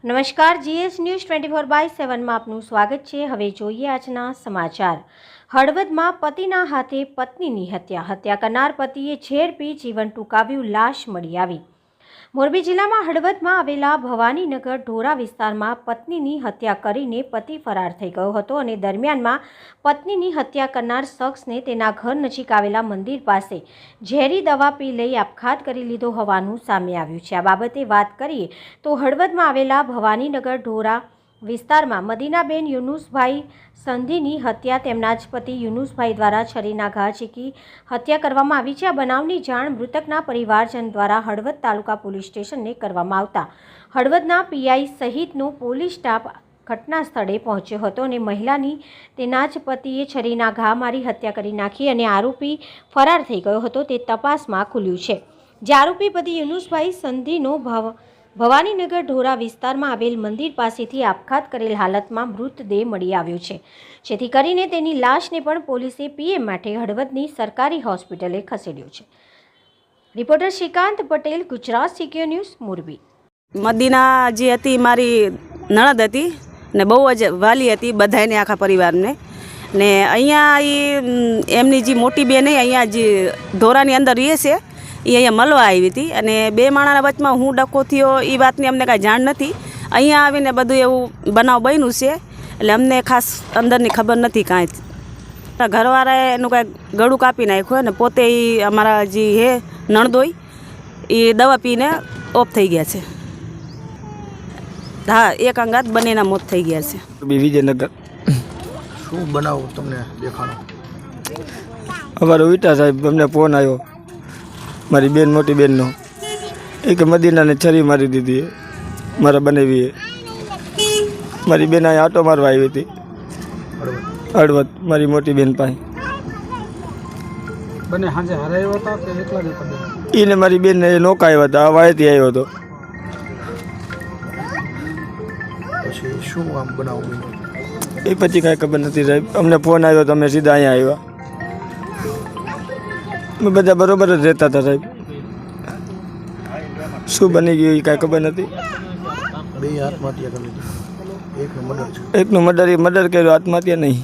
નમસ્કાર, GS news 24/7 માં આપનું સ્વાગત છે। હવે જોઈએ આજના સમાચાર। હળવદમાં પતિના હાથે પત્નીની હત્યા કરનાર પતિએ ઝેર પી જીવન ટૂંકાવ્યું, લાશ મળી આવી। મોરબી જિલ્લામાં હળવદમાં આવેલા ભવાનીનગર ઢોરા વિસ્તારમાં પત્નીની હત્યા કરીને પતિ ફરાર થઈ ગયો હતો અને દરમિયાનમાં પત્નીની હત્યા કરનાર શખ્સને તેના ઘર નજીક આવેલા મંદિર પાસે ઝેરી દવા પી લઈ આપઘાત કરી લીધો હોવાનું સામે આવ્યું છે। આ બાબતે વાત કરીએ તો હળવદમાં આવેલા ભવાનીનગર ઢોરા વિસ્તારમાં મદીનાબેન યુનુસભાઈ સંધીની હત્યા તેમના જ પતિ યુનુસભાઈ દ્વારા છરીના ઘા ઝીકી હત્યા કરવામાં આવી છે। આ બનાવની જાણ મૃતકના પરિવારજન દ્વારા હળવદ તાલુકા પોલીસ સ્ટેશનને કરવામાં આવતા હળવદના પીઆઈ સહિતનો પોલીસ સ્ટાફ ઘટના સ્થળે પહોંચ્યો હતો અને મહિલાની તેના જ પતિએ છરીના ઘા મારી હત્યા કરી નાખી અને આરોપી ફરાર થઈ ગયો હતો તે તપાસમાં ખુલ્યું છે। જે આરોપી પતિ યુનુસભાઈ સંધીનો ભવાનીનગર ઢોરા વિસ્તારમાં આવેલ મંદિર પાસેથી આપઘાત કરેલ હાલતમાં મૃતદેહ મળી આવ્યો છે, જેથી કરીને તેની લાશને પણ પોલીસે પીએમ માટે હળવદની સરકારી હોસ્પિટલે ખસેડ્યો છે। Reporter Shrikant Patel, Gujarat secure news, Morbi. Madina જે હતી મારી નણદ હતી ને બહુ જ વાલી હતી બધાને, આખા પરિવારને। ને અહીંયા એમની જે મોટી બેન અહીંયા જે ઢોરાની અંદર રહે છે એ અહીંયા મળવા આવી હતી અને બે માણાના વચમાં હું ડકો થયો એ વાતની અમને કાંઈ જાણ નથી। અહીંયા આવીને બધું એવું બનાવ બન્યું છે, એટલે અમને ખાસ અંદરની ખબર નથી કાંઈ। ઘરવાળાએ એનું કાંઈ ગળું કાપી નાખ્યું અને પોતે એ અમારા જે હે નણદોઈ એ દવા પીને ઓફ થઈ ગયા છે। હા, એક અંગાત બંનેના મોત થઈ ગયા છે। વિજયનગર શું બનાવ તમને દેખાણો? અમારો વિટા સાહેબ અમને ફોન આવ્યો મારી બેન, મોટી બેનનો, એ કે મદીનાને છરી મારી દીધી મારા બનેવીએ। મારી બેન અહીં આટો મારવા આવી હતી હળવદ મારી મોટી બેન પાસે। બને હાજે હરાયો હતા કે એકલા જ હતા? એને મારી બેનને એ નોકા આવ્યા હતા, આ વાયથી આવ્યો હતો। પછી શું આમ બનાવ બન્યો? એ પછી કાંઈ ખબર નથી સાહેબ, અમને ફોન આવ્યો તો અમે સીધા અહીંયા આવ્યા। અમે બધા બરોબર જ રહેતા હતા સાહેબ, શું બની ગયું એ કાંઈ ખબર નથી। બે આત્મહત્યા કરી લીધી, એકનું મર્ડર છે? એકનું મર્ડર કર્યું, આત્મહત્યા નહીં।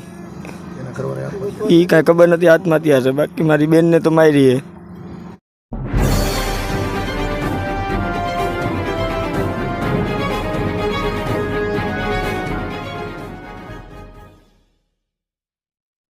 એના ઘરવાળે એ કાંઈ ખબર નથી, આત્મહત્યા છે। બાકી મારી બેનને તો મારી છે।